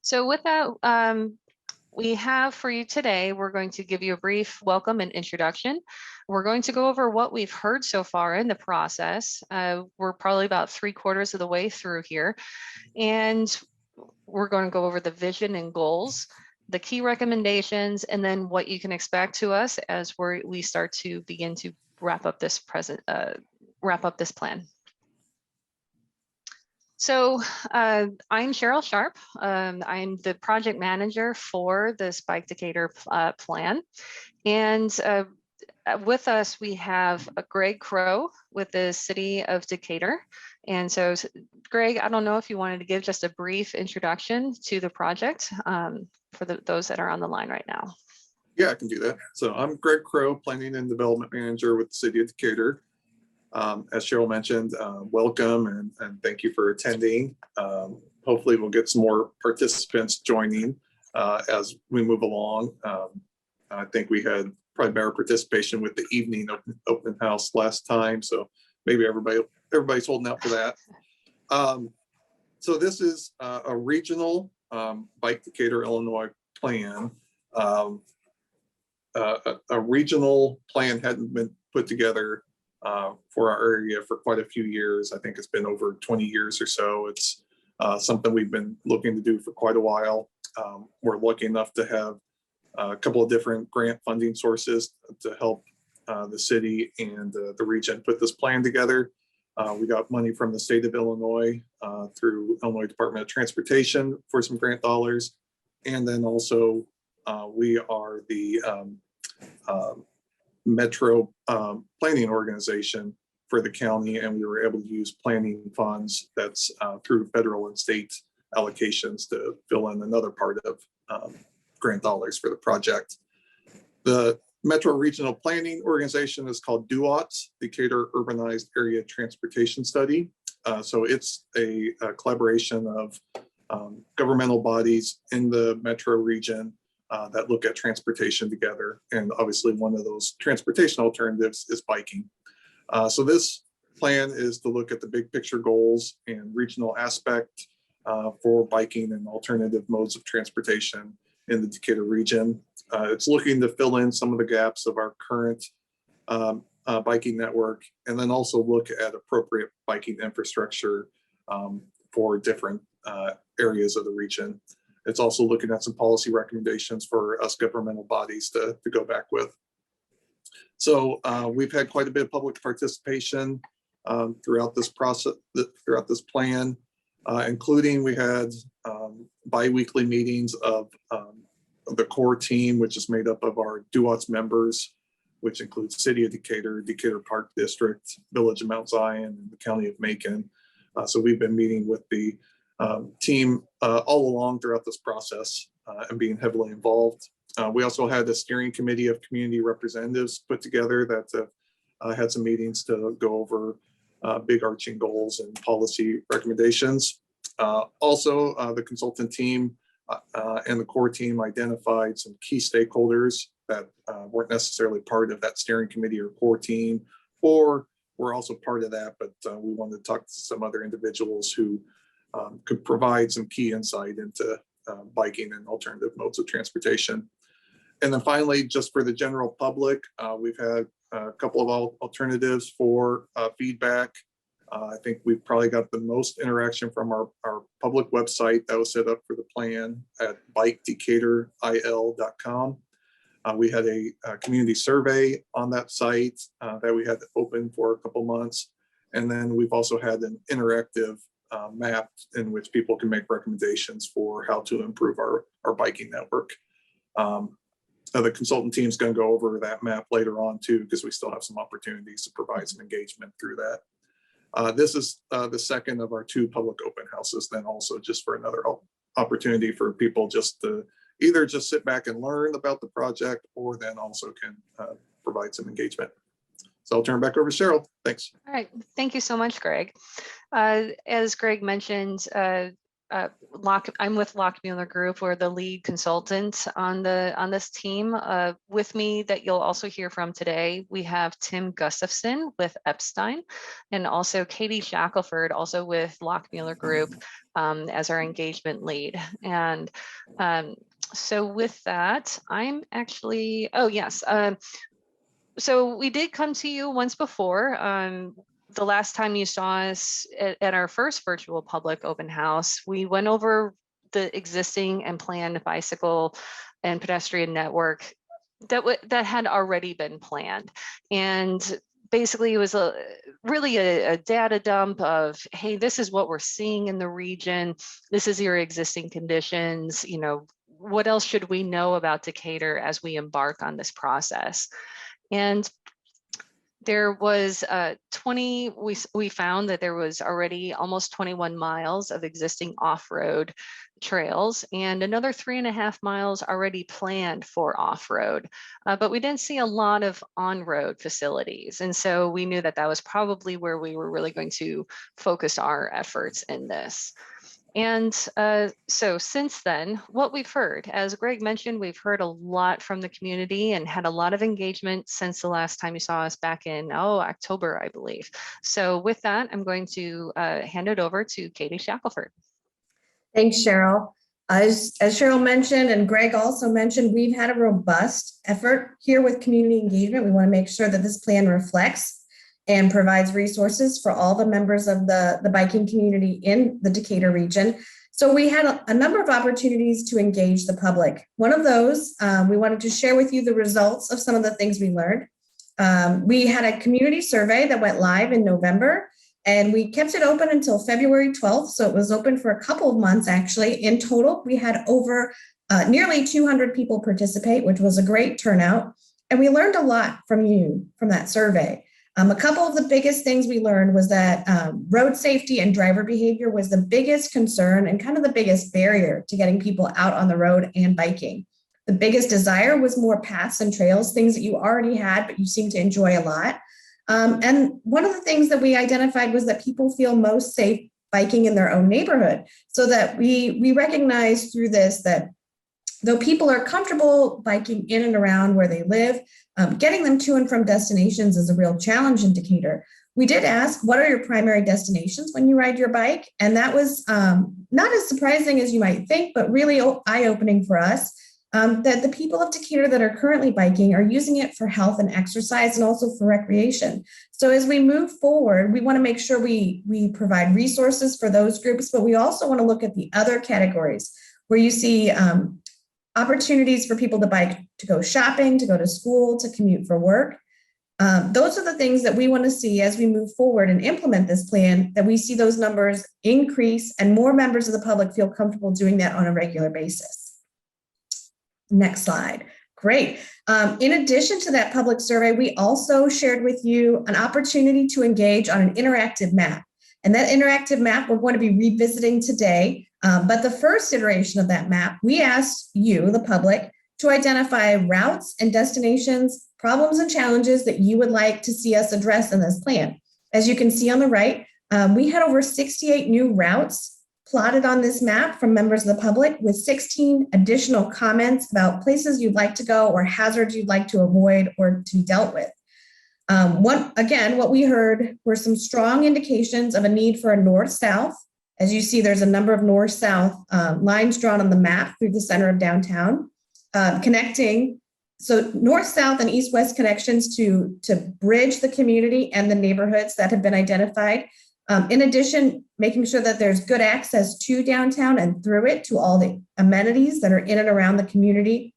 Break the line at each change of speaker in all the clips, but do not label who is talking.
So with that, we have for you today, we're going to give you a brief welcome and introduction. We're going to go over what we've heard so far in the process. We're probably about 3/4 of the way through here, and we're going to go over the vision and goals, the key recommendations, and then what you can expect to us as we start to begin to wrap up this plan. So I'm Cheryl Sharp. I'm the project manager for this Bike Decatur plan. And with us, we have Greg Crow with the city of Decatur. And so, Greg, I don't know if you wanted to give just a brief introduction to the project for those that are on the line right now.
Yeah, I can do that. So I'm Greg Crow, Planning and Development Manager with the city of Decatur. As Cheryl mentioned, welcome and thank you for attending. Hopefully we'll get some more participants joining as we move along. I think we had probably better participation with the evening open house last time, so maybe everybody's holding out for that. So this is a regional Bike Decatur, Illinois plan. A regional plan hadn't been put together for our area for quite a few years. I think it's been over 20 years or so. It's something we've been looking to do for quite a while. We're lucky enough to have a couple of different grant funding sources to help the city and the region put this plan together. We got money from the state of Illinois through Illinois Department of Transportation for some grant dollars. And then also we are the Metro planning organization for the county, and we were able to use planning funds that's through federal and state allocations to fill in another part of grant dollars for the project. The Metro Regional Planning Organization is called DUOTS, Decatur Urbanized Area Transportation Study. So it's a collaboration of governmental bodies in the metro region that look at transportation together. And obviously one of those transportation alternatives is biking. So this plan is to look at the big picture goals and regional aspect for biking and alternative modes of transportation in the Decatur region. It's looking to fill in some of the gaps of our current biking network, and then also look at appropriate biking infrastructure for different areas of the region. It's also looking at some policy recommendations for us governmental bodies to go back with. So we've had quite a bit of public participation throughout this process, throughout this plan, including we had bi-weekly meetings of the core team, which is made up of our DUOTS members, which includes City of Decatur, Decatur Park District, Village of Mount Zion, and the County of Macon. So we've been meeting with the team all along throughout this process and being heavily involved. We also had a steering committee of community representatives put together that had some meetings to go over big arching goals and policy recommendations. Also, the consultant team and the core team identified some key stakeholders that weren't necessarily part of that steering committee or core team, or were also part of that, but we wanted to talk to some other individuals who could provide some key insight into biking and alternative modes of transportation. And then finally, just for the general public, we've had a couple of alternatives for feedback. I think we've probably got the most interaction from our public website that was set up for the plan at bikedecaturil.com. We had a community survey on that site that we had open for a couple months. And then we've also had an interactive map in which people can make recommendations for how to improve our biking network. The consultant team is going to go over that map later on too, because we still have some opportunities to provide some engagement through that. This is the second of our 2 public open houses, then also just for another opportunity for people just to either just sit back and learn about the project, or then also can provide some engagement. So I'll turn it back over to Cheryl. Thanks.
All right, thank you so much, Greg. As Greg mentioned, I'm with Lock Mueller Group. We're the lead consultant on this team. With me that you'll also hear from today, we have Tim Gustafson with Epstein, and also Katie Shackelford, also with Lock Mueller Group, as our engagement lead. And so with that, I'm actually, oh yes. So we did come to you once before. The last time you saw us at our first virtual public open house, we went over the existing and planned bicycle and pedestrian network that had already been planned. And basically it was really a data dump of, hey, this is what we're seeing in the region. This is your existing conditions. You know, what else should we know about Decatur as we embark on this process? And there was we found that there was already almost 21 miles of existing off-road trails and another 3.5 miles already planned for off-road. But we didn't see a lot of on-road facilities. And so we knew that that was probably where we were really going to focus our efforts in this. And so since then, what we've heard, as Greg mentioned, we've heard a lot from the community and had a lot of engagement since the last time you saw us back in, October, I believe. So with that, I'm going to hand it over to Katie Shackelford.
Thanks, Cheryl. As Cheryl mentioned, and Greg also mentioned, we've had a robust effort here with community engagement. We want to make sure that this plan reflects and provides resources for all the members of the biking community in the Decatur region. So we had a number of opportunities to engage the public. One of those, we wanted to share with you the results of some of the things we learned. We had a community survey that went live in November, and we kept it open until February 12th. So it was open for a couple of months, actually. In total, we had over nearly 200 people participate, which was a great turnout. And we learned a lot from that survey. A couple of the biggest things we learned was that road safety and driver behavior was the biggest concern and kind of the biggest barrier to getting people out on the road and biking. The biggest desire was more paths and trails, things that you already had, but you seem to enjoy a lot. And one of the things that we identified was that people feel most safe biking in their own neighborhood. So that we recognize through this that though people are comfortable biking in and around where they live, getting them to and from destinations is a real challenge in Decatur. We did ask, what are your primary destinations when you ride your bike? And that was not as surprising as you might think, but really eye-opening for us, that the people of Decatur that are currently biking are using it for health and exercise and also for recreation. So as we move forward, we want to make sure we provide resources for those groups, but we also want to look at the other categories where you see opportunities for people to bike, to go shopping, to go to school, to commute for work. Those are the things that we want to see as we move forward and implement this plan, that we see those numbers increase and more members of the public feel comfortable doing that on a regular basis. Next slide. Great. In addition to that public survey, we also shared with you an opportunity to engage on an interactive map. And that interactive map we're going to be revisiting today. But the first iteration of that map, we asked you, the public, to identify routes and destinations, problems and challenges that you would like to see us address in this plan. As you can see on the right, we had over 68 new routes plotted on this map from members of the public, with 16 additional comments about places you'd like to go or hazards you'd like to avoid or to be dealt with. What we heard were some strong indications of a need for a north-south. As you see, there's a number of north-south lines drawn on the map through the center of downtown, connecting, so north-south and east-west connections to bridge the community and the neighborhoods that have been identified. In addition, making sure that there's good access to downtown and through it to all the amenities that are in and around the community.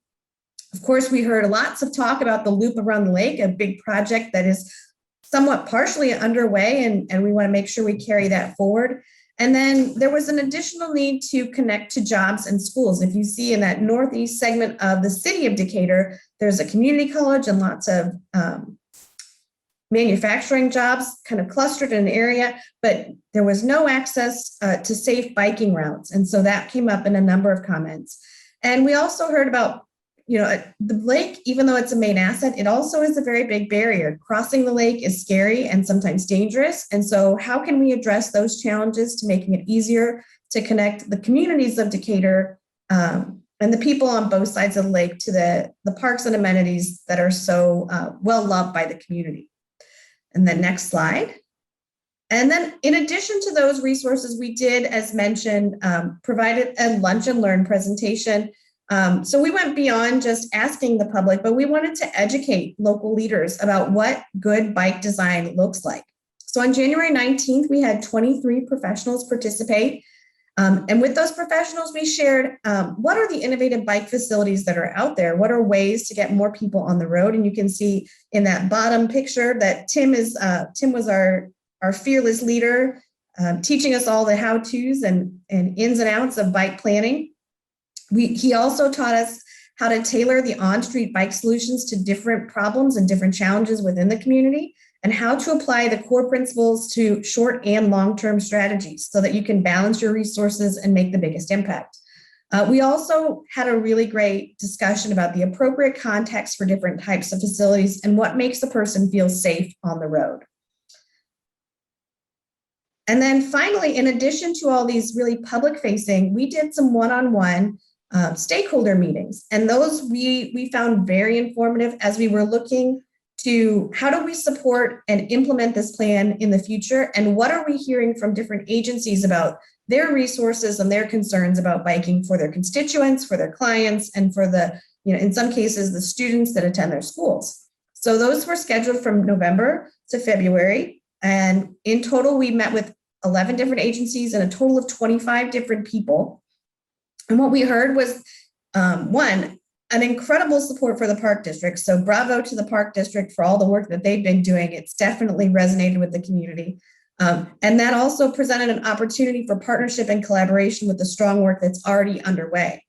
Of course, we heard lots of talk about the loop around the lake, a big project that is somewhat partially underway, and we want to make sure we carry that forward. And then there was an additional need to connect to jobs and schools. If you see in that northeast segment of the city of Decatur, there's a community college and lots of manufacturing jobs kind of clustered in an area, but there was no access to safe biking routes. And so that came up in a number of comments. And we also heard about, the lake, even though it's a main asset, it also is a very big barrier. Crossing the lake is scary and sometimes dangerous. And so how can we address those challenges to making it easier to connect the communities of Decatur and the people on both sides of the lake to the parks and amenities that are so well loved by the community. And then next slide. And then in addition to those resources, we did, as mentioned, provided a lunch and learn presentation. So we went beyond just asking the public, but we wanted to educate local leaders about what good bike design looks like. So on January 19th, we had 23 professionals participate. And with those professionals, we shared what are the innovative bike facilities that are out there? What are ways to get more people on the road? And you can see in that bottom picture that Tim was our fearless leader, teaching us all the how-tos and ins and outs of bike planning. He also taught us how to tailor the on-street bike solutions to different problems and different challenges within the community, and how to apply the core principles to short and long-term strategies so that you can balance your resources and make the biggest impact. We also had a really great discussion about the appropriate context for different types of facilities and what makes a person feel safe on the road. And then finally, in addition to all these really public facing, we did some one-on-one stakeholder meetings. And those we found very informative as we were looking to how do we support and implement this plan in the future? And what are we hearing from different agencies about their resources and their concerns about biking for their constituents, for their clients, and for the, in some cases, the students that attend their schools. So those were scheduled from November to February. And in total, we met with 11 different agencies and a total of 25 different people. And what we heard was, one, an incredible support for the Park District. So bravo to the Park District for all the work that they've been doing. It's definitely resonated with the community. And that also presented an opportunity for partnership and collaboration with the strong work that's already underway.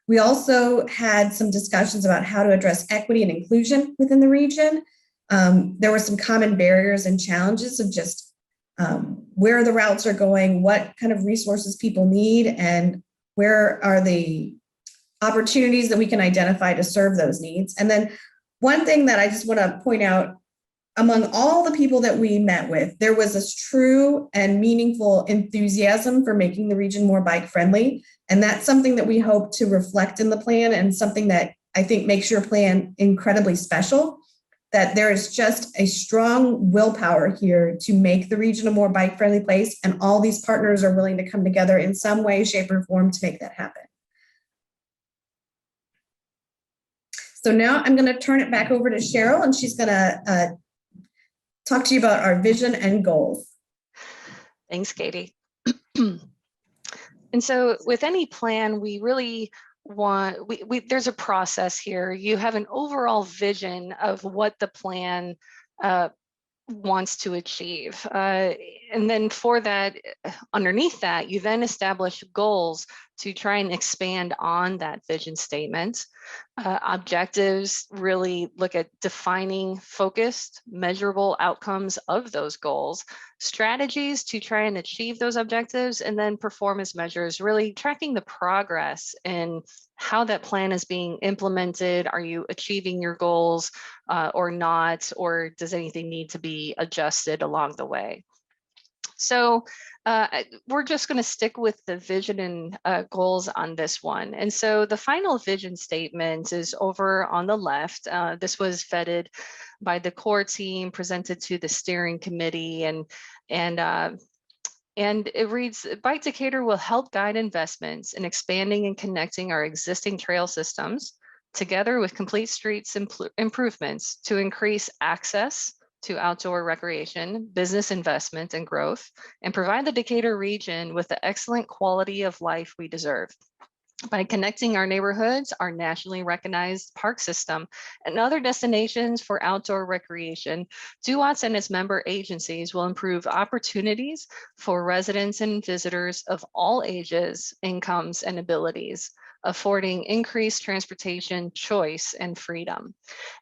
We also had some discussions about how to address equity and inclusion within the region. There were some common barriers and challenges of just where the routes are going, what kind of resources people need, and where are the opportunities that we can identify to serve those needs. And then one thing that I just want to point out, among all the people that we met with, there was this true and meaningful enthusiasm for making the region more bike friendly. And that's something that we hope to reflect in the plan, and something that I think makes your plan incredibly special, that there is just a strong willpower here to make the region a more bike friendly place. And all these partners are willing to come together in some way, shape, or form to make that happen. So now I'm going to turn it back over to Cheryl, and she's going to talk to you about our vision and goals.
Thanks, Katie. And so with any plan, we really want, there's a process here. You have an overall vision of what the plan wants to achieve. And then for that, underneath that, you then establish goals to try and expand on that vision statement. Objectives really look at defining focused, measurable outcomes of those goals, strategies to try and achieve those objectives, and then performance measures, really tracking the progress and how that plan is being implemented. Are you achieving your goals or not, or does anything need to be adjusted along the way? So we're just going to stick with the vision and goals on this one. And so the final vision statement is over on the left. This was vetted by the core team, presented to the steering committee, and it reads, Bike Decatur will help guide investments in expanding and connecting our existing trail systems together with complete streets improvements to increase access to outdoor recreation, business investment and growth, and provide the Decatur region with the excellent quality of life we deserve. By connecting our neighborhoods, our nationally recognized park system, and other destinations for outdoor recreation, DUOTS and its member agencies will improve opportunities for residents and visitors of all ages, incomes, and abilities, affording increased transportation choice and freedom.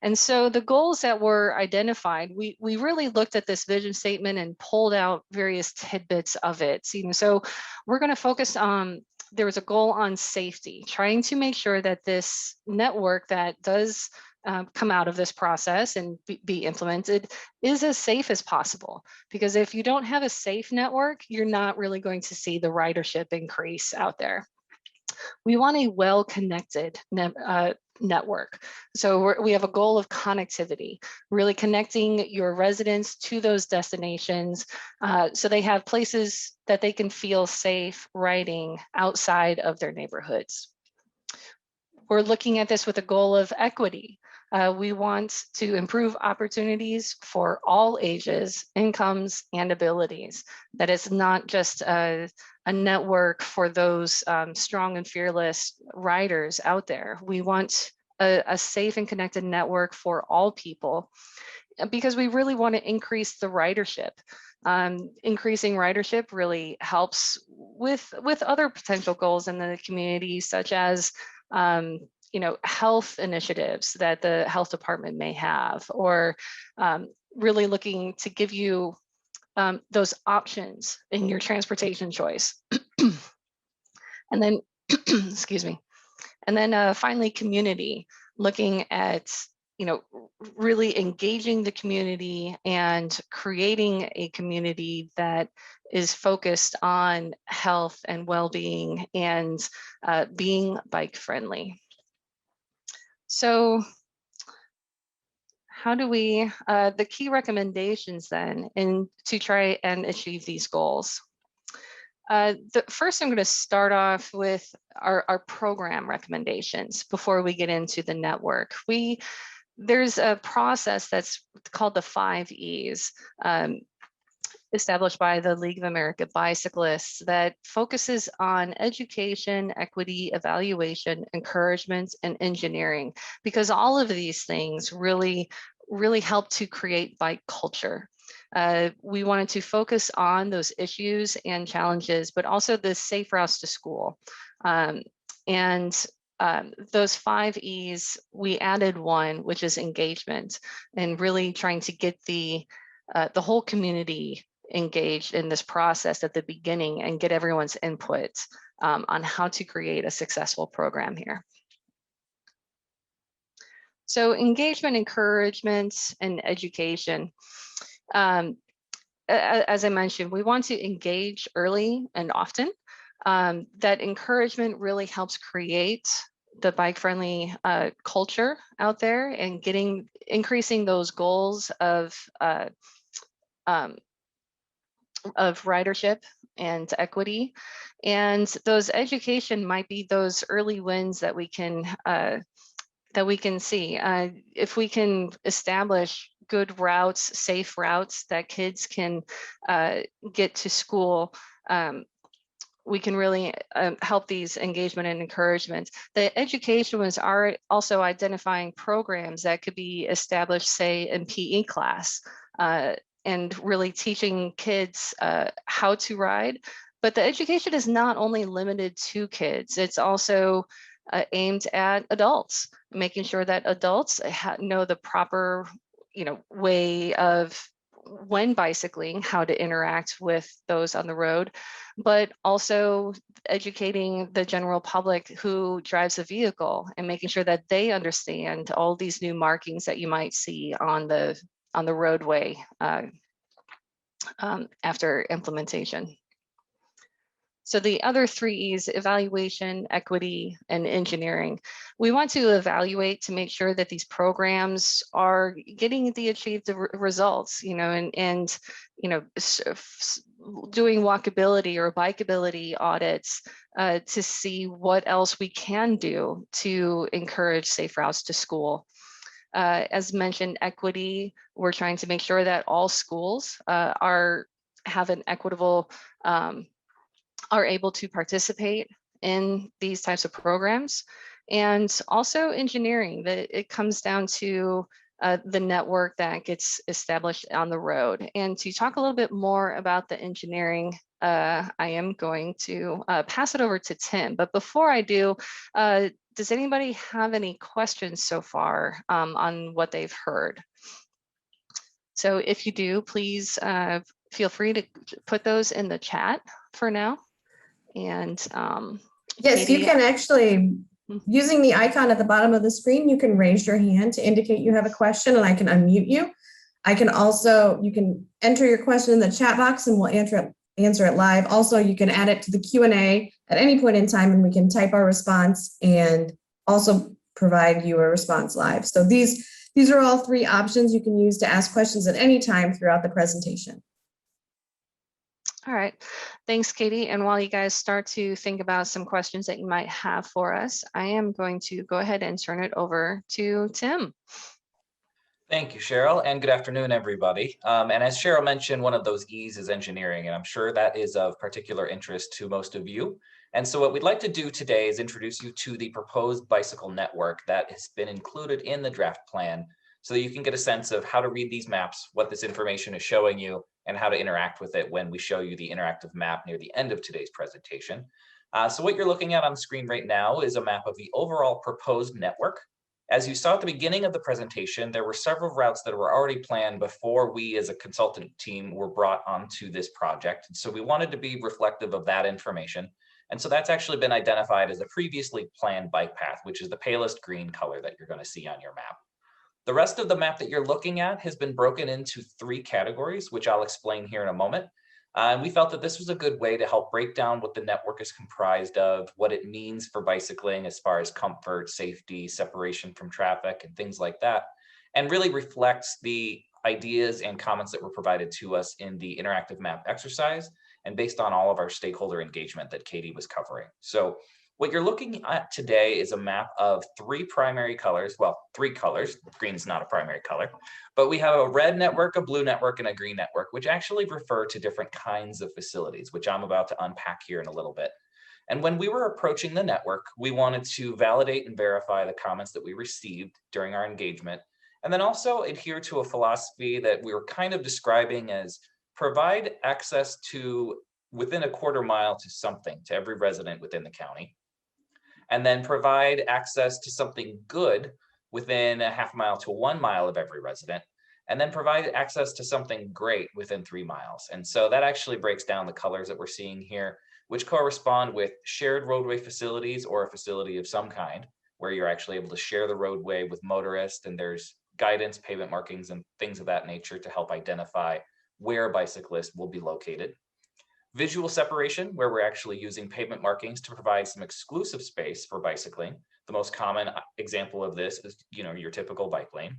And so the goals that were identified, we really looked at this vision statement and pulled out various tidbits of it. So we're going to focus on there was a goal on safety, trying to make sure that this network that does come out of this process and be implemented is as safe as possible. Because if you don't have a safe network, you're not really going to see the ridership increase out there. We want a well-connected network. So we have a goal of connectivity, really connecting your residents to those destinations so they have places that they can feel safe riding outside of their neighborhoods. We're looking at this with a goal of equity. We want to improve opportunities for all ages, incomes, and abilities. That it's not just a network for those strong and fearless riders out there. We want a safe and connected network for all people because we really want to increase the ridership. Increasing ridership really helps with other potential goals in the community, such as health initiatives that the health department may have, or really looking to give you those options in your transportation choice. And then, excuse me. And then finally, community, looking at, really engaging the community and creating a community that is focused on health and well-being and being bike friendly. So how do we, the key recommendations then to try and achieve these goals? First, I'm going to start off with our program recommendations before we get into the network. There's a process that's called the 5 E's. Established by the League of American Bicyclists that focuses on education, equity, evaluation, encouragement, and engineering, because all of these things really help to create bike culture. We wanted to focus on those issues and challenges, but also the safe routes to school. Those 5 E's, we added one, which is engagement, and really trying to get the whole community engaged in this process at the beginning and get everyone's input on how to create a successful program here. So engagement, encouragement, and education. As I mentioned, we want to engage early and often. That encouragement really helps create the bike-friendly culture out there and increasing those goals of ridership and equity. And those education might be those early wins that we can see. If we can establish good routes, safe routes that kids can get to school, we can really help these engagement and encouragement. The education was also identifying programs that could be established, say, in PE class, and really teaching kids how to ride. But the education is not only limited to kids, it's also aimed at adults, making sure that adults know the proper way of when bicycling, how to interact with those on the road, but also educating the general public who drives a vehicle and making sure that they understand all these new markings that you might see on the roadway after implementation. So the other 3 E's, evaluation, equity, and engineering. We want to evaluate to make sure that these programs are getting the achieved results, and doing walkability or bikeability audits to see what else we can do to encourage safe routes to school. As mentioned, equity, we're trying to make sure that all schools have an equitable are able to participate in these types of programs. And also engineering, that it comes down to the network that gets established on the road. And to talk a little bit more about the engineering, I am going to pass it over to Tim. But before I do, does anybody have any questions so far on what they've heard? So if you do, please feel free to put those in the chat for now. And
Yes, you
Katie?
can actually, using the icon at the bottom of the screen, you can raise your hand to indicate you have a question and I can unmute you. I can also, you can enter your question in the chat box and we'll answer it live. Also, you can add it to the Q&A at any point in time and we can type our response and also provide you a response live. So these are all three options you can use to ask questions at any time throughout the presentation.
All right, thanks, Katie. And while you guys start to think about some questions that you might have for us, I am going to go ahead and turn it over to Tim.
Thank you, Cheryl, and good afternoon, everybody. And as Cheryl mentioned, one of those E's is engineering, and I'm sure that is of particular interest to most of you. And so what we'd like to do today is introduce you to the proposed bicycle network that has been included in the draft plan so that you can get a sense of how to read these maps, what this information is showing you, and how to interact with it when we show you the interactive map near the end of today's presentation. So what you're looking at on screen right now is a map of the overall proposed network. As you saw at the beginning of the presentation, there were several routes that were already planned before we as a consultant team were brought onto this project. And so we wanted to be reflective of that information. And so that's actually been identified as a previously planned bike path, which is the palest green color that you're going to see on your map. The rest of the map that you're looking at has been broken into 3 categories, which I'll explain here in a moment. And we felt that this was a good way to help break down what the network is comprised of, what it means for bicycling as far as comfort, safety, separation from traffic, and things like that, and really reflects the ideas and comments that were provided to us in the interactive map exercise and based on all of our stakeholder engagement that Katie was covering. So what you're looking at today is a map of 3 primary colors. Well, 3 colors. Green is not a primary color, but we have a red network, a blue network, and a green network, which actually refer to different kinds of facilities, which I'm about to unpack here in a little bit. And when we were approaching the network, we wanted to validate and verify the comments that we received during our engagement, and then also adhere to a philosophy that we were kind of describing as provide access to within a quarter mile to something, to every resident within the county, and then provide access to something good within a half mile to 1 mile of every resident, and then provide access to something great within 3 miles. And so that actually breaks down the colors that we're seeing here, which correspond with shared roadway facilities or a facility of some kind, where you're actually able to share the roadway with motorists, and there's guidance, pavement markings, and things of that nature to help identify where a bicyclist will be located. Visual separation, where we're actually using pavement markings to provide some exclusive space for bicycling. The most common example of this is, your typical bike lane.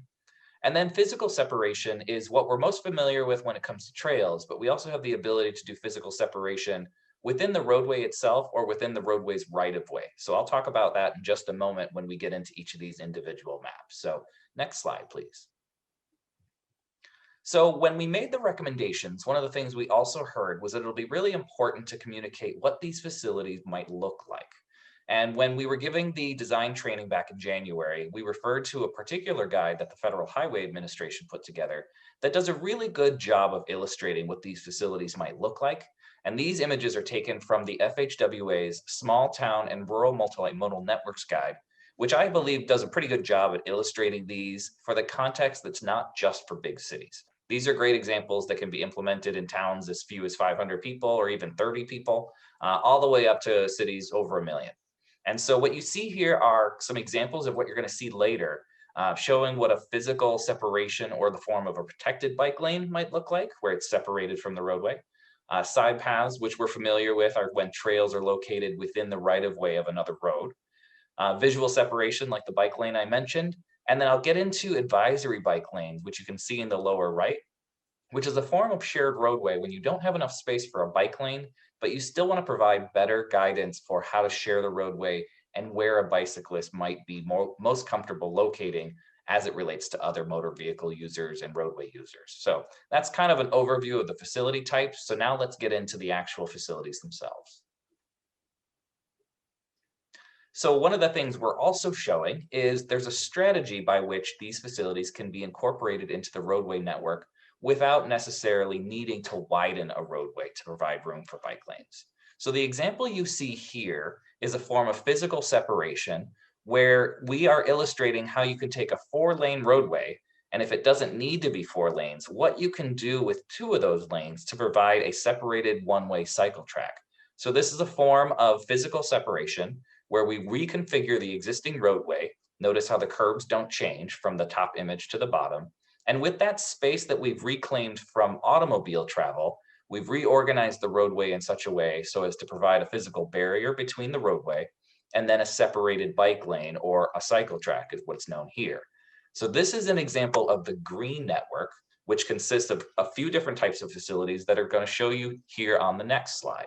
And then physical separation is what we're most familiar with when it comes to trails, but we also have the ability to do physical separation within the roadway itself or within the roadway's right of way. So I'll talk about that in just a moment when we get into each of these individual maps. So next slide, please. So when we made the recommendations, one of the things we also heard was that it'll be really important to communicate what these facilities might look like. And when we were giving the design training back in January, we referred to a particular guide that the Federal Highway Administration put together that does a really good job of illustrating what these facilities might look like. And these images are taken from the FHWA's Small Town and Rural Multimodal Networks Guide, which I believe does a pretty good job at illustrating these for the context that's not just for big cities. These are great examples that can be implemented in towns as few as 500 people or even 30 people, all the way up to cities over 1 million. And so what you see here are some examples of what you're going to see later, showing what a physical separation or the form of a protected bike lane might look like, where it's separated from the roadway. Side paths, which we're familiar with, are when trails are located within the right of way of another road. Visual separation, like the bike lane I mentioned. And then I'll get into advisory bike lanes, which you can see in the lower right, which is a form of shared roadway when you don't have enough space for a bike lane, but you still want to provide better guidance for how to share the roadway and where a bicyclist might be most comfortable locating as it relates to other motor vehicle users and roadway users. So that's kind of an overview of the facility types. So now let's get into the actual facilities themselves. So one of the things we're also showing is there's a strategy by which these facilities can be incorporated into the roadway network without necessarily needing to widen a roadway to provide room for bike lanes. So the example you see here is a form of physical separation where we are illustrating how you can take a 4-lane roadway, and if it doesn't need to be 4 lanes, what you can do with 2 of those lanes to provide a separated one-way cycle track. So this is a form of physical separation where we reconfigure the existing roadway. Notice how the curbs don't change from the top image to the bottom. And with that space that we've reclaimed from automobile travel, we've reorganized the roadway in such a way so as to provide a physical barrier between the roadway and then a separated bike lane, or a cycle track is what's known here. So this is an example of the green network, which consists of a few different types of facilities that are going to show you here on the next slide.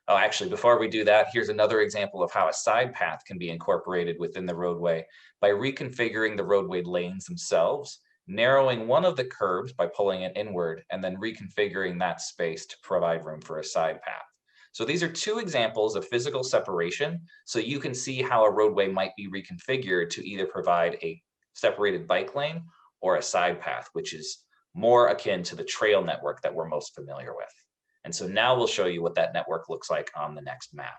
Oh, actually, before we do that, here's another example of how a side path can be incorporated within the roadway by reconfiguring the roadway lanes themselves, narrowing one of the curbs by pulling it inward, and then reconfiguring that space to provide room for a side path. So these are two examples of physical separation, so you can see how a roadway might be reconfigured to either provide a separated bike lane or a side path, which is more akin to the trail network that we're most familiar with. And so now we'll show you what that network looks like on the next map.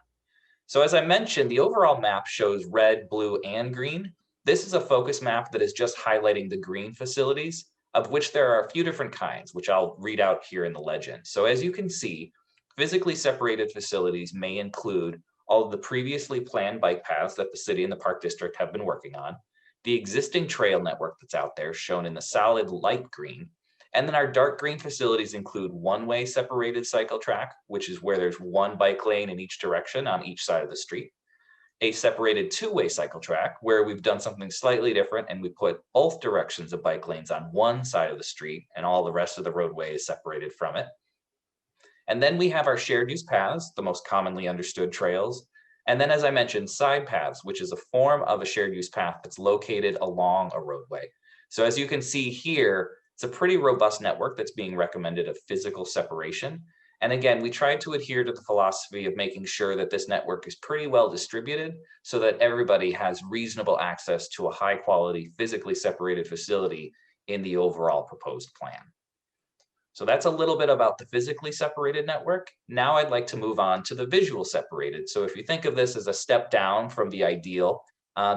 So as I mentioned, the overall map shows red, blue, and green. This is a focus map that is just highlighting the green facilities, of which there are a few different kinds, which I'll read out here in the legend. So as you can see, physically separated facilities may include all of the previously planned bike paths that the city and the park district have been working on, the existing trail network that's out there shown in the solid light green, and then our dark green facilities include one-way separated cycle track, which is where there's one bike lane in each direction on each side of the street, a separated two-way cycle track where we've done something slightly different and we put both directions of bike lanes on one side of the street and all the rest of the roadway is separated from it. And then we have our shared use paths, the most commonly understood trails. And then, as I mentioned, side paths, which is a form of a shared use path that's located along a roadway. So as you can see here, it's a pretty robust network that's being recommended of physical separation. And again, we tried to adhere to the philosophy of making sure that this network is pretty well distributed so that everybody has reasonable access to a high quality, physically separated facility in the overall proposed plan. So that's a little bit about the physically separated network. Now I'd like to move on to the visual separated. So if you think of this as a step down from the ideal,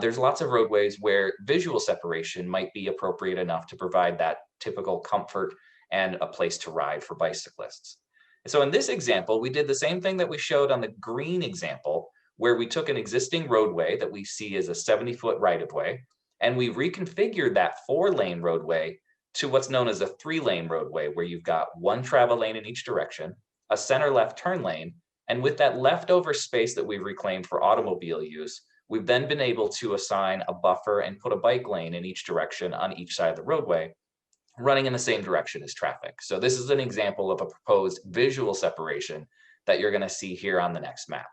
there's lots of roadways where visual separation might be appropriate enough to provide that typical comfort and a place to ride for bicyclists. So in this example, we did the same thing that we showed on the green example, where we took an existing roadway that we see as a 70-foot right-of-way, and we reconfigured that 4-lane roadway to what's known as a 3-lane roadway, where you've got one travel lane in each direction, a center left turn lane, and with that leftover space that we've reclaimed for automobile use, we've then been able to assign a buffer and put a bike lane in each direction on each side of the roadway, running in the same direction as traffic. So this is an example of a proposed visual separation that you're going to see here on the next map.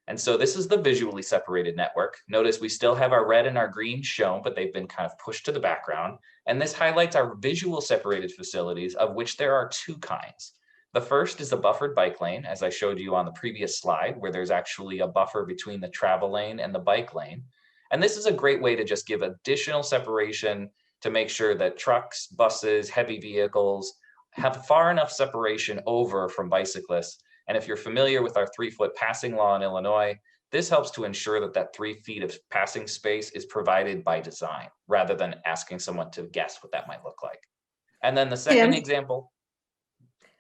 And so this is the visually separated network. Notice we still have our red and our green shown, but they've been kind of pushed to the background. And this highlights our visual separated facilities, of which there are two kinds. The first is the buffered bike lane, as I showed you on the previous slide, where there's actually a buffer between the travel lane and the bike lane. And this is a great way to just give additional separation to make sure that trucks, buses, heavy vehicles have far enough separation over from bicyclists. And if you're familiar with our 3-foot passing law in Illinois, this helps to ensure that that 3 feet of passing space is provided by design, rather than asking someone to guess what that might look like. And then the second example.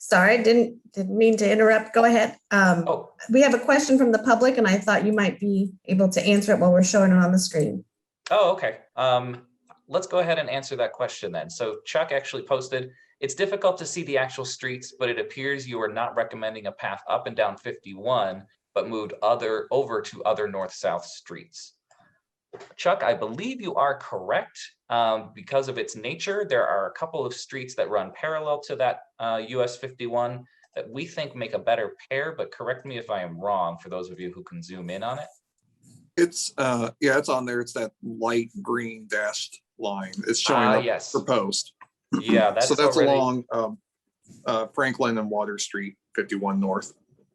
Sorry, didn't mean to interrupt. Go ahead. We have a question from the public, and I thought you might be able to answer it while we're showing it on the screen.
Oh, okay. Let's go ahead and answer that question then. So Chuck actually posted, it's difficult to see the actual streets, but it appears you are not recommending a path up and down 51, but moved over to other north-south streets. Chuck, I believe you are correct. Because of its nature, there are a couple of streets that run parallel to that US 51 that we think make a better pair, but correct me if I am wrong for those of you who can zoom in on it.
It's it's on there. It's that light green dashed line. It's showing up
yes.
proposed.
Yeah, that's
so that's
already...
along Franklin and Water Street, 51 North.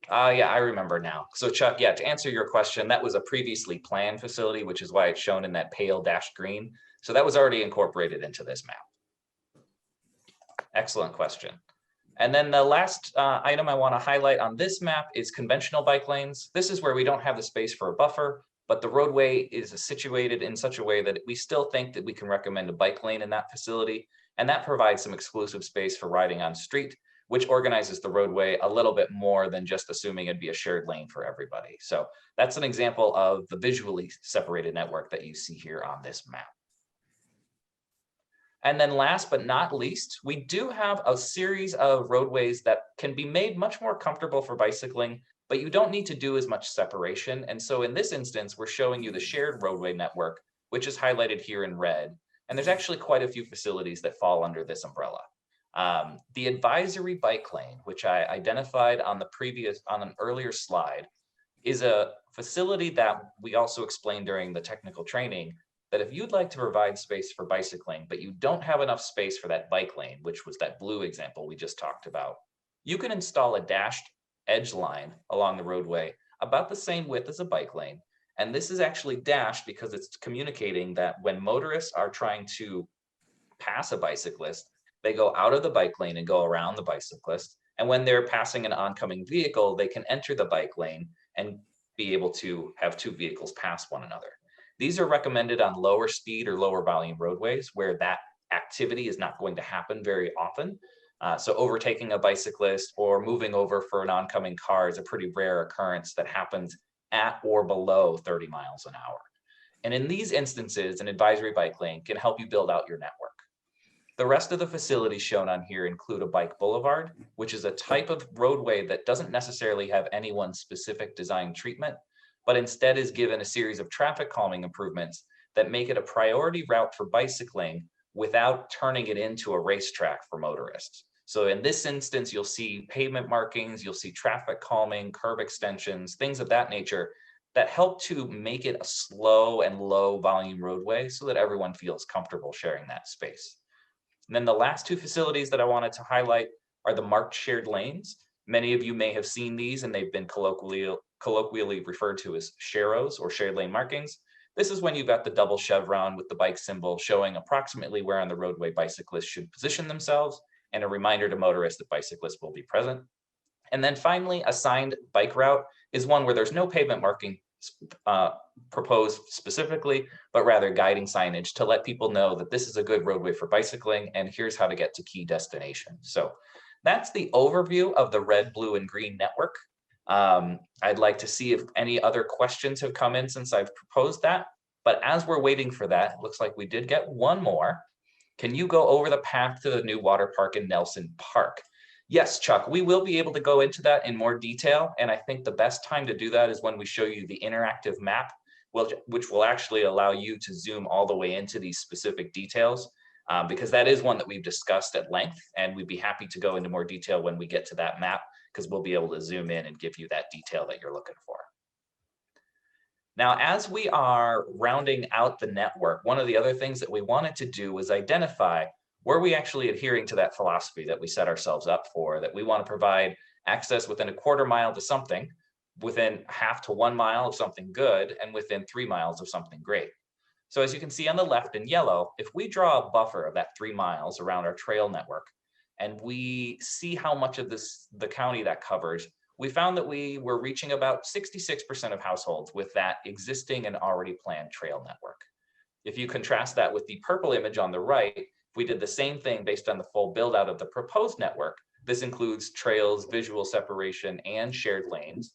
Yeah, I remember now. So Chuck, yeah, to answer your question, that was a previously planned facility, which is why it's shown in that pale dashed green. So that was already incorporated into this map. Excellent question. And then the last item I want to highlight on this map is conventional bike lanes. This is where we don't have the space for a buffer, but the roadway is situated in such a way that we still think that we can recommend a bike lane in that facility. And that provides some exclusive space for riding on street, which organizes the roadway a little bit more than just assuming it'd be a shared lane for everybody. So that's an example of the visually separated network that you see here on this map. And then last but not least, we do have a series of roadways that can be made much more comfortable for bicycling, but you don't need to do as much separation. And so in this instance, we're showing you the shared roadway network, which is highlighted here in red. And there's actually quite a few facilities that fall under this umbrella. The advisory bike lane, which I identified on an earlier slide, is a facility that we also explained during the technical training that if you'd like to provide space for bicycling, but you don't have enough space for that bike lane, which was that blue example we just talked about, you can install a dashed edge line along the roadway about the same width as a bike lane. And this is actually dashed because it's communicating that when motorists are trying to pass a bicyclist, they go out of the bike lane and go around the bicyclist. And when they're passing an oncoming vehicle, they can enter the bike lane and be able to have two vehicles pass one another. These are recommended on lower speed or lower volume roadways where that activity is not going to happen very often. So overtaking a bicyclist or moving over for an oncoming car is a pretty rare occurrence that happens at or below 30 miles an hour. And in these instances, an advisory bike lane can help you build out your network. The rest of the facilities shown on here include a bike boulevard, which is a type of roadway that doesn't necessarily have any one specific design treatment, but instead is given a series of traffic calming improvements that make it a priority route for bicycling without turning it into a racetrack for motorists. So in this instance, you'll see pavement markings, you'll see traffic calming, curb extensions, things of that nature that help to make it a slow and low volume roadway so that everyone feels comfortable sharing that space. And then the last two facilities that I wanted to highlight are the marked shared lanes. Many of you may have seen these and they've been colloquially referred to as sharrows or shared lane markings. This is when you've got the double chevron with the bike symbol showing approximately where on the roadway bicyclists should position themselves and a reminder to motorists that bicyclists will be present. And then finally, a signed bike route is one where there's no pavement marking proposed specifically, but rather guiding signage to let people know that this is a good roadway for bicycling and here's how to get to key destinations. So that's the overview of the red, blue, and green network. I'd like to see if any other questions have come in since I've proposed that. But as we're waiting for that, it looks like we did get one more. Can you go over the path to the new water park in Nelson Park? Yes, Chuck, we will be able to go into that in more detail. And I think the best time to do that is when we show you the interactive map, which will actually allow you to zoom all the way into these specific details, because that is one that we've discussed at length. And we'd be happy to go into more detail when we get to that map, because we'll be able to zoom in and give you that detail that you're looking for. Now, as we are rounding out the network, one of the other things that we wanted to do was identify, were we actually adhering to that philosophy that we set ourselves up for, that we want to provide access within a quarter mile to something, within half to 1 mile of something good, and within 3 miles of something great. So as you can see on the left in yellow, if we draw a buffer of that 3 miles around our trail network, and we see how much of the county that covers, we found that we were reaching about 66% of households with that existing and already planned trail network. If you contrast that with the purple image on the right, if we did the same thing based on the full build out of the proposed network, this includes trails, visual separation, and shared lanes,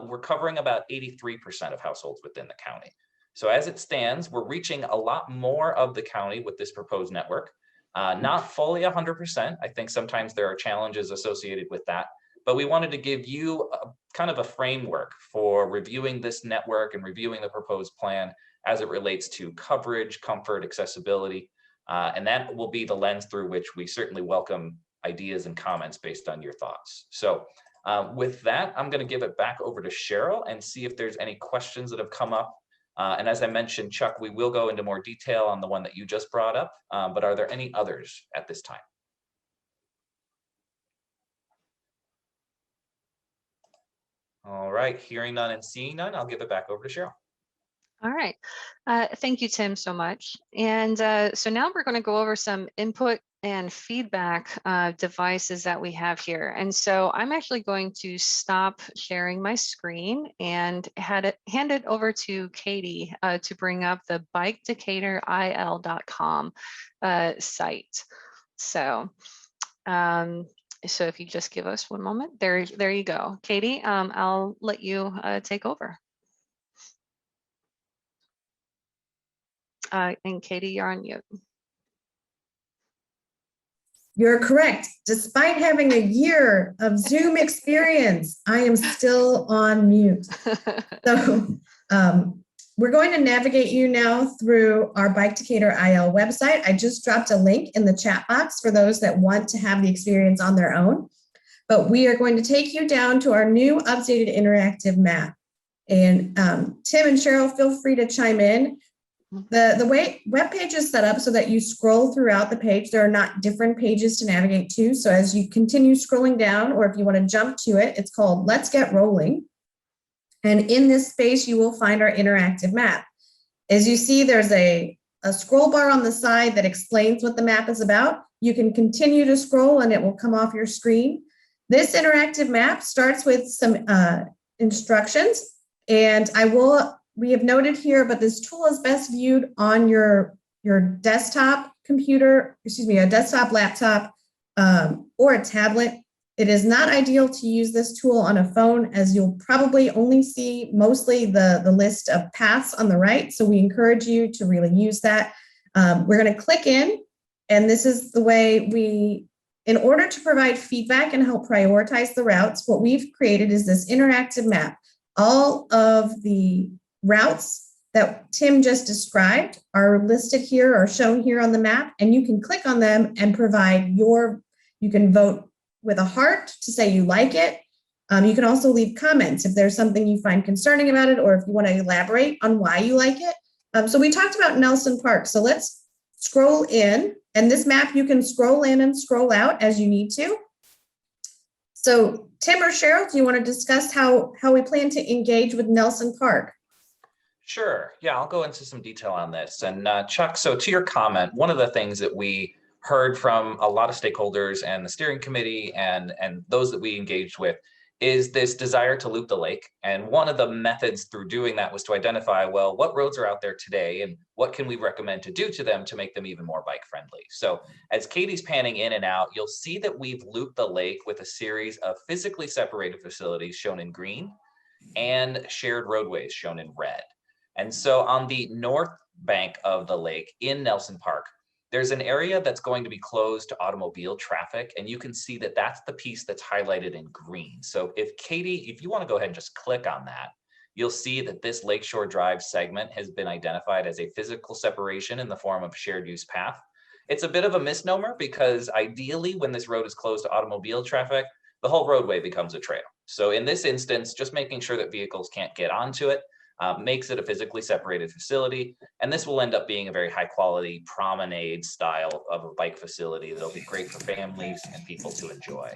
we're covering about 83% of households within the county. So as it stands, we're reaching a lot more of the county with this proposed network. Not fully 100%. I think sometimes there are challenges associated with that, but we wanted to give you kind of a framework for reviewing this network and reviewing the proposed plan as it relates to coverage, comfort, accessibility, and that will be the lens through which we certainly welcome ideas and comments based on your thoughts. So with that, I'm going to give it back over to Cheryl and see if there's any questions that have come up. And as I mentioned, Chuck, we will go into more detail on the one that you just brought up, but are there any others at this time? All right, hearing none and seeing none, I'll give it back over to Cheryl.
All right. Thank you, Tim, so much. And so now we're going to go over some input and feedback devices that we have here. And so I'm actually going to stop sharing my screen and hand it over to Katie to bring up the bikedecaturil.com site. So So if you just give us one moment, there you go. Katie, I'll let you take over. And Katie, you're on mute.
You're correct. Despite having a year of Zoom experience, I am still on mute. So we're going to navigate you now through our Bike Decatur IL website. I just dropped a link in the chat box for those that want to have the experience on their own. But we are going to take you down to our new updated interactive map. And Tim and Cheryl, feel free to chime in. The way web page is set up so that you scroll throughout the page. There are not different pages to navigate to. So as you continue scrolling down, or if you want to jump to it, it's called Let's Get Rolling. And in this space, you will find our interactive map. As you see, there's a scroll bar on the side that explains what the map is about. You can continue to scroll and it will come off your screen. This interactive map starts with some instructions, and we have noted here, but this tool is best viewed on your desktop computer, a desktop laptop, or a tablet. It is not ideal to use this tool on a phone, as you'll probably only see mostly the list of paths on the right. So we encourage you to really use that. We're going to click in, and this is the way in order to provide feedback and help prioritize the routes, what we've created is this interactive map. All of the routes that Tim just described are listed here or shown here on the map, and you can click on them and you can vote with a heart to say you like it. You can also leave comments if there's something you find concerning about it, or if you want to elaborate on why you like it. So we talked about Nelson Park. So let's scroll in, and this map you can scroll in and scroll out as you need to. So Tim or Cheryl, do you want to discuss how we plan to engage with Nelson Park?
Sure. Yeah, I'll go into some detail on this. And Chuck, so to your comment, one of the things that we heard from a lot of stakeholders and the steering committee and those that we engaged with is this desire to loop the lake. And one of the methods through doing that was to identify, well, what roads are out there today and what can we recommend to do to them to make them even more bike friendly? So as Katie's panning in and out, you'll see that we've looped the lake with a series of physically separated facilities shown in green and shared roadways shown in red. And so on the north bank of the lake in Nelson Park, there's an area that's going to be closed to automobile traffic, and you can see that that's the piece that's highlighted in green. So if you want to go ahead and just click on that, you'll see that this Lakeshore Drive segment has been identified as a physical separation in the form of shared use path. It's a bit of a misnomer because ideally when this road is closed to automobile traffic, the whole roadway becomes a trail. So in this instance, just making sure that vehicles can't get onto it makes it a physically separated facility. And this will end up being a very high quality promenade style of a bike facility that'll be great for families and people to enjoy.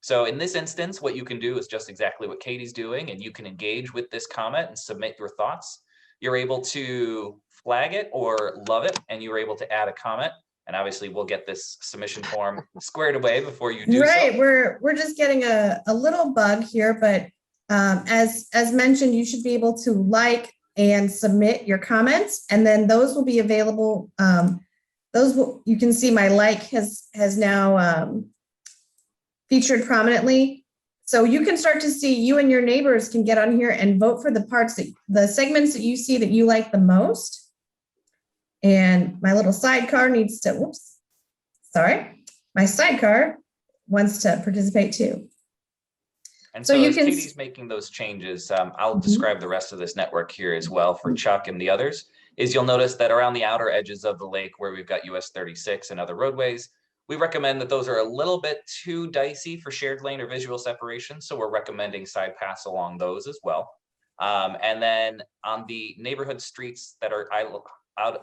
So in this instance, what you can do is just exactly what Katie's doing, and you can engage with this comment and submit your thoughts. You're able to flag it or love it, and you're able to add a comment. And obviously we'll get this submission form squared away before you do
right.
so.
We're just getting a little bug here, but as mentioned, you should be able to like and submit your comments, and then those will be available. You can see my like has now featured prominently. So you can start to see, you and your neighbors can get on here and vote for the segments that you see that you like the most. And my little sidecar needs to, my sidecar wants to participate too.
And so as Katie's making those changes, I'll describe the rest of this network here as well for Chuck and the others, is you'll notice that around the outer edges of the lake where we've got US 36 and other roadways, we recommend that those are a little bit too dicey for shared lane or visual separation. So we're recommending side paths along those as well. And then on the neighborhood streets that are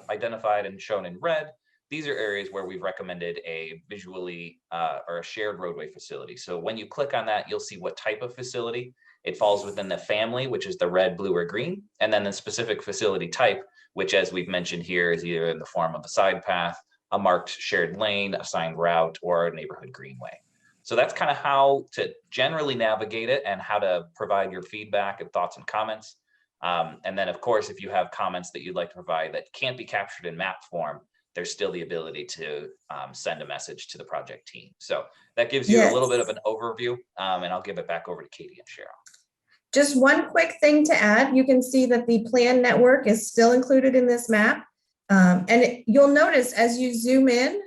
identified and shown in red, these are areas where we've recommended a visually or a shared roadway facility. So when you click on that, you'll see what type of facility. It falls within the family, which is the red, blue, or green, and then the specific facility type, which as we've mentioned here is either in the form of a side path, a marked shared lane, a signed route, or a neighborhood greenway. So that's kind of how to generally navigate it and how to provide your feedback and thoughts and comments. And then of course, if you have comments that you'd like to provide that can't be captured in map form, there's still the ability to send a message to the project team. So that gives you a little bit of an overview, and I'll give it back over to Katie and Cheryl.
Just one quick thing to add, you can see that the plan network is still included in this map. You'll notice as you zoom in,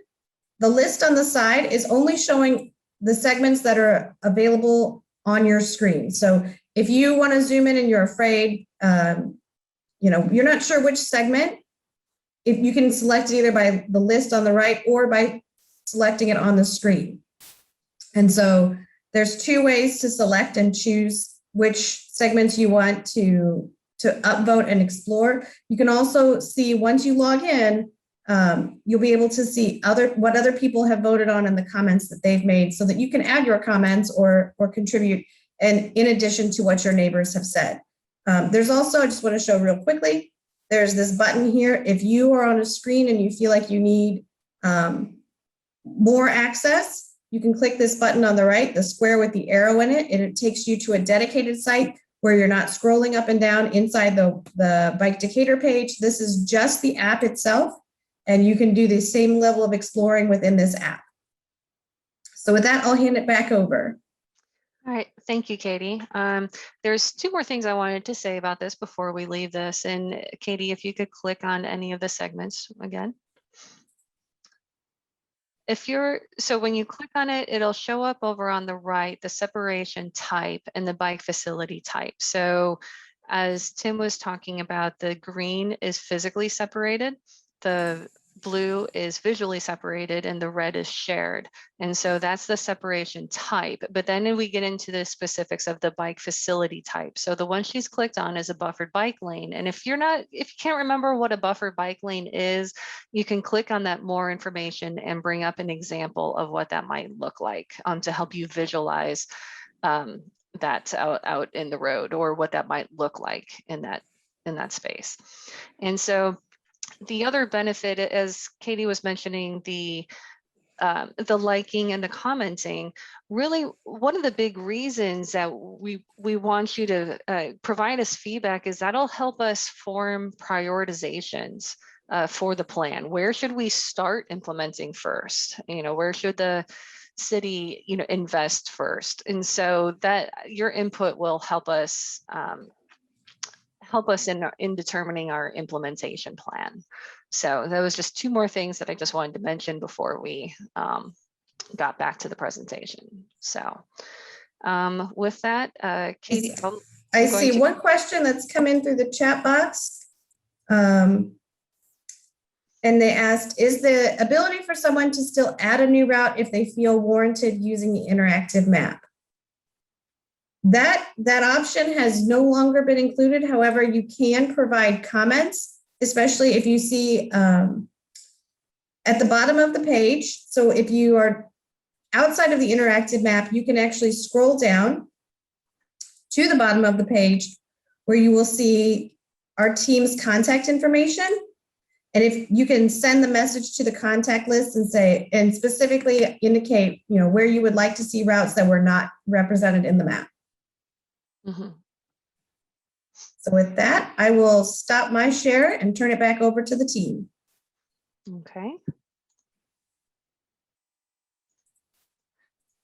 the list on the side is only showing the segments that are available on your screen. So if you want to zoom in and you're afraid, you're not sure which segment, if you can select it either by the list on the right or by selecting it on the screen. And so there's two ways to select and choose which segments you want to upvote and explore. You can also see once you log in, you'll be able to see what other people have voted on and the comments that they've made so that you can add your comments or contribute, and in addition to what your neighbors have said. There's also, I just want to show real quickly, there's this button here. If you are on a screen and you feel like you need more access, you can click this button on the right, the square with the arrow in it, and it takes you to a dedicated site where you're not scrolling up and down inside the Bike Decatur page. This is just the app itself, and you can do the same level of exploring within this app. So with that, I'll hand it back over.
All right, thank you, Katie. There's two more things I wanted to say about this before we leave this. And Katie, if you could click on any of the segments again. So when you click on it, it'll show up over on the right, the separation type and the bike facility type. So as Tim was talking about, the green is physically separated, the blue is visually separated, and the red is shared. And so that's the separation type. But then we get into the specifics of the bike facility type. So the one she's clicked on is a buffered bike lane. And if you can't remember what a buffered bike lane is, you can click on that more information and bring up an example of what that might look like to help you visualize that out in the road, or what that might look like in that space. And so the other benefit, as Katie was mentioning, the liking and the commenting, really one of the big reasons that we want you to provide us feedback is that'll help us form prioritizations for the plan. Where should we start implementing first? Where should the city invest first? And so that your input will help us in determining our implementation plan. So that was just two more things that I just wanted to mention before we got back to the presentation. So with that, Katie,
I see one question that's come in through the chat box. And they asked, is the ability for someone to still add a new route if they feel warranted using the interactive map? That option has no longer been included. However, you can provide comments, especially if you see at the bottom of the page. So if you are outside of the interactive map, you can actually scroll down to the bottom of the page where you will see our team's contact information. And if you can send the message to the contact list and specifically indicate, where you would like to see routes that were not represented in the map.
Mm-hmm.
So with that, I will stop my share and turn it back over to the team.
Okay.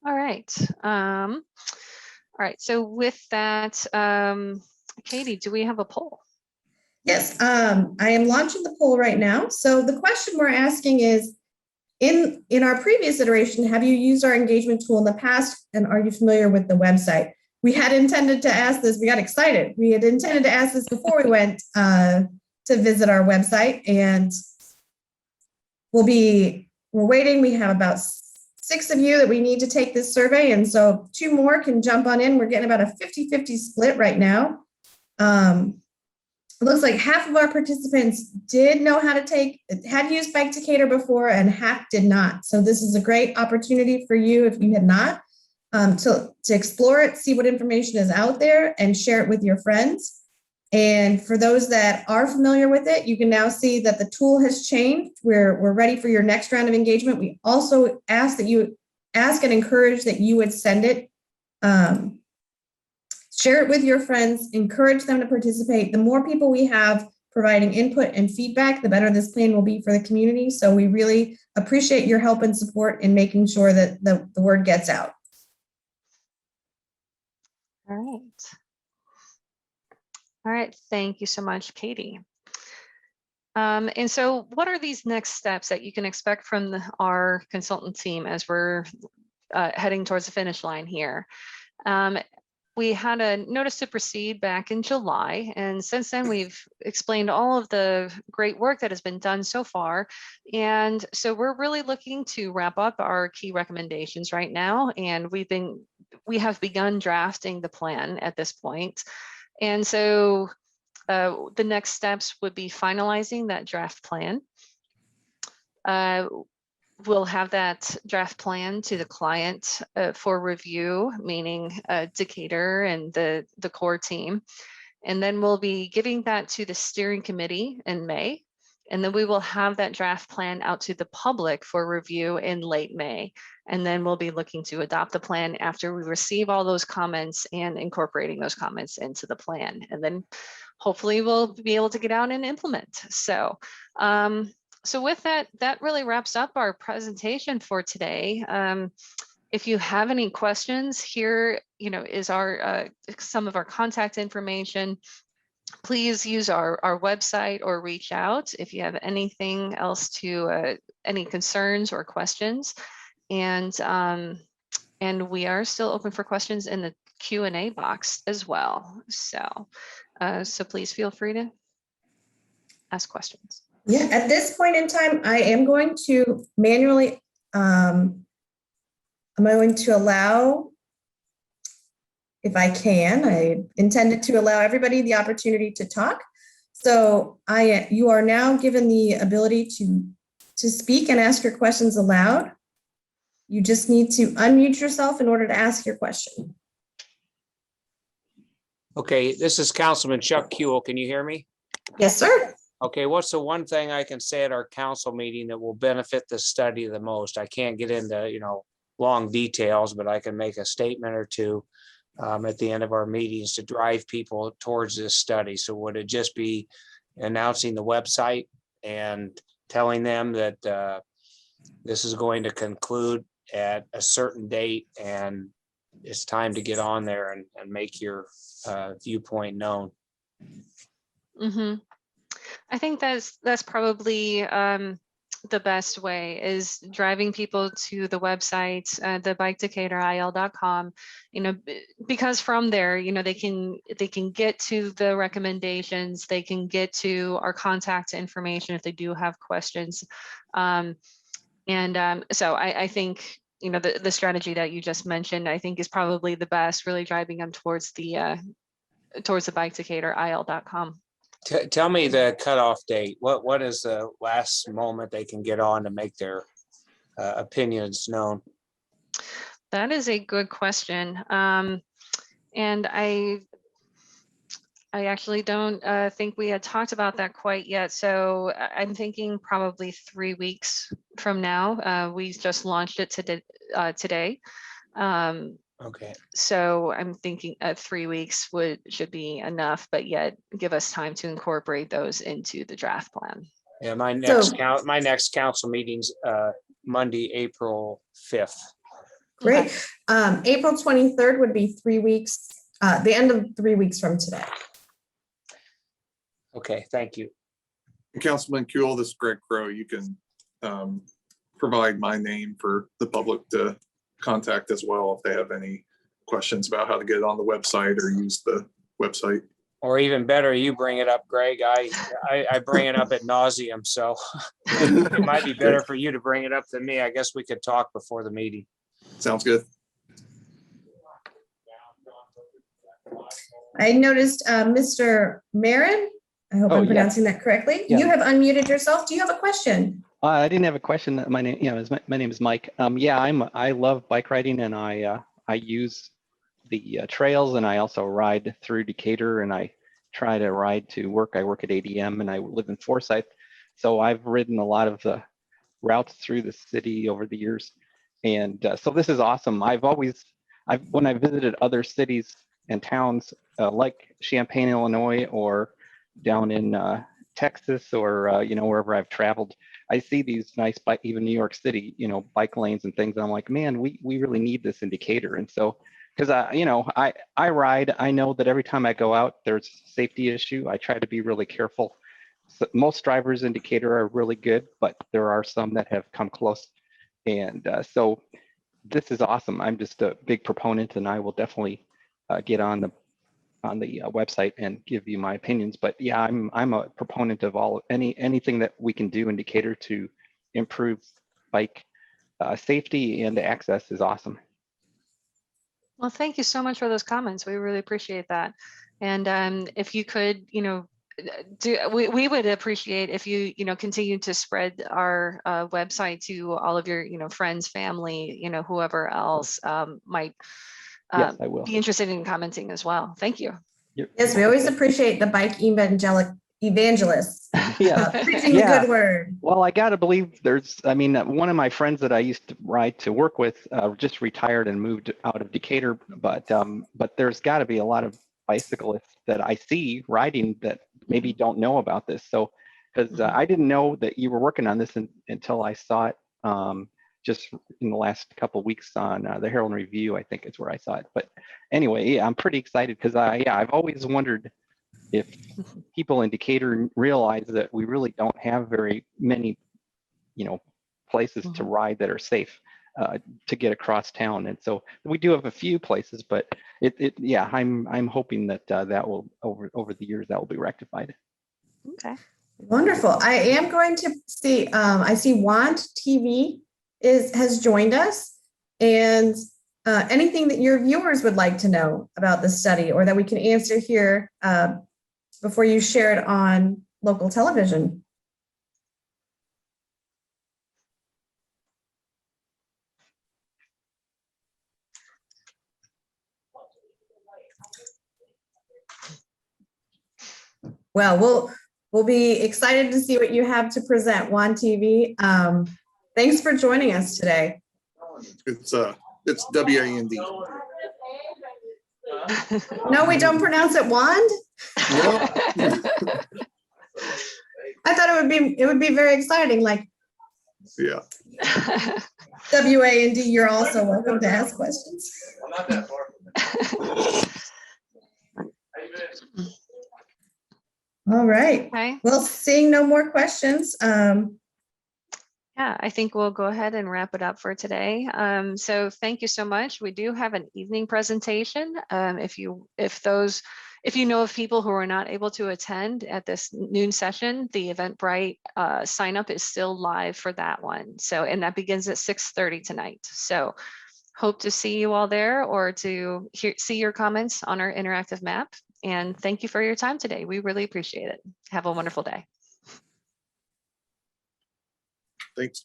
All right. All right. So with that, Katie, do we have a poll?
Yes, I am launching the poll right now. So the question we're asking is, in our previous iteration, have you used our engagement tool in the past, and are you familiar with the website? We had intended to ask this, we got excited. We had intended to ask this before we went to visit our website, and we're waiting. We have about 6 of you that we need to take this survey, and so 2 more can jump on in. We're getting about a 50-50 split right now. It looks like half of our participants did know how to had used Bike Decatur before, and half did not. So this is a great opportunity for you, if you had not, to explore it, see what information is out there, and share it with your friends. And for those that are familiar with it, you can now see that the tool has changed. We're ready for your next round of engagement. We also ask that you ask and encourage that you would send it. Share it with your friends, encourage them to participate. The more people we have providing input and feedback, the better this plan will be for the community. So we really appreciate your help and support in making sure that the word gets out.
All right. All right, thank you so much, Katie. And so what are these next steps that you can expect from our consultant team as we're heading towards the finish line here? We had a notice to proceed back in July, and since then we've explained all of the great work that has been done so far. And so we're really looking to wrap up our key recommendations right now, and we have begun drafting the plan at this point. And so the next steps would be finalizing that draft plan. We'll have that draft plan to the client for review, meaning Decatur and the core team. And then we'll be giving that to the steering committee in May. And then we will have that draft plan out to the public for review in late May. And then we'll be looking to adopt the plan after we receive all those comments and incorporating those comments into the plan. And then hopefully we'll be able to get out and implement. So, so with that, that really wraps up our presentation for today. If you have any questions, here, is our some of our contact information. Please use our website or reach out if you have anything else any concerns or questions. And we are still open for questions in the Q&A box as well. So, so please feel free to ask questions.
Yeah, at this point in time, I am going to manually, I'm going to allow, if I can, I intended to allow everybody the opportunity to talk. So you are now given the ability to speak and ask your questions aloud. You just need to unmute yourself in order to ask your question.
Okay, this is Councilman Chuck Kuehl. Can you hear me?
Yes, sir.
Okay, what's the one thing I can say at our council meeting that will benefit the study the most? I can't get into, long details, but I can make a statement or two at the end of our meetings to drive people towards this study. So would it just be announcing the website and telling them that this is going to conclude at a certain date and it's time to get on there and make your viewpoint known?
Mm-hmm. I think that's probably the best way, is driving people to the website, the bikedecaturil.com, because from there, they can get to the recommendations, they can get to our contact information if they do have questions. So I think, the strategy that you just mentioned, I think is probably the best, really driving them towards the bikedecaturil.com.
Tell me the cutoff date. What is the last moment they can get on to make their opinions known?
That is a good question. And I actually don't think we had talked about that quite yet. So I'm thinking probably 3 weeks from now. We just launched it today.
Okay.
So I'm thinking 3 weeks should be enough, but yet give us time to incorporate those into the draft plan.
Yeah, my next council meeting's Monday, April 5th.
Great.
Okay.
April 23rd would be 3 weeks, the end of 3 weeks from today.
Okay, thank you.
Councilman Kuehl, this is Greg Crow. You can provide my name for the public to contact as well if they have any questions about how to get it on the website or use the website.
Or even better, you bring it up, Greg. I bring it up ad nauseum, so it might be better for you to bring it up than me. I guess we could talk before the meeting.
Sounds good.
I noticed Mr. Marin, I hope I'm pronouncing that correctly.
Yeah.
You have unmuted yourself. Do you have a question?
I didn't have a question. My name, my name is Mike. I love bike riding, and I use the trails, and I also ride through Decatur, and I try to ride to work. I work at ADM, and I live in Forsyth, so I've ridden a lot of the routes through the city over the years, and so this is awesome. When I visited other cities and towns like Champaign, Illinois, or down in Texas or, you know, wherever I've traveled, I see these nice bike, even New York City, you know, bike lanes and things. And I'm like, man, we really need this in Decatur. And so, because you know, I ride, I know that every time I go out, there's a safety issue. I try to be really careful. So most drivers in Decatur are really good, but there are some that have come close. And so this is awesome. I'm just a big proponent, and I will definitely get on the website and give you my opinions. But yeah, I'm a proponent of anything that we can do in Decatur to improve bike safety and access is awesome.
Well, thank you so much for those comments. We really appreciate that. And if you could, you know, we would appreciate if you, you know, continue to spread our website to all of your, you know, friends, family, you know, whoever else might
Yes, I will.
be interested in commenting as well. Thank you.
Yes, we always appreciate the bike evangelists.
Yeah.
Preaching the good word.
Well, I got to believe I mean, one of my friends that I used to ride to work with just retired and moved out of Decatur, but there's got to be a lot of bicyclists that I see riding that maybe don't know about this. So, because I didn't know that you were working on this until I saw it just in the last couple of weeks on the Herald and Review, I think is where I saw it. But anyway, yeah, I'm pretty excited because I've always wondered if people in Decatur realize that we really don't have very many, you know, places to ride that are safe to get across town. And so we do have a few places, but yeah, I'm hoping that that will over the years that will be rectified.
Okay.
Wonderful. I am going to see, I see Want TV has joined us, and anything that your viewers would like to know about the study or that we can answer here before you share it on local television. Well, we'll be excited to see what you have to present, Juan TV. Thanks for joining us today.
It's WAND.
No, we don't pronounce it wand.
No.
I thought it would be very exciting. Like,
Yeah.
WAND, you're also welcome to ask questions.
I'm not that far from it.
All right.
Okay.
Well, seeing no more questions.
Yeah, I think we'll go ahead and wrap it up for today. So thank you so much. We do have an evening presentation. If you know of people who are not able to attend at this noon session, the Eventbrite sign up is still live for that one. So, and that begins at 6:30 tonight. So hope to see you all there or to see your comments on our interactive map. And thank you for your time today. We really appreciate it. Have a wonderful day.
Thanks.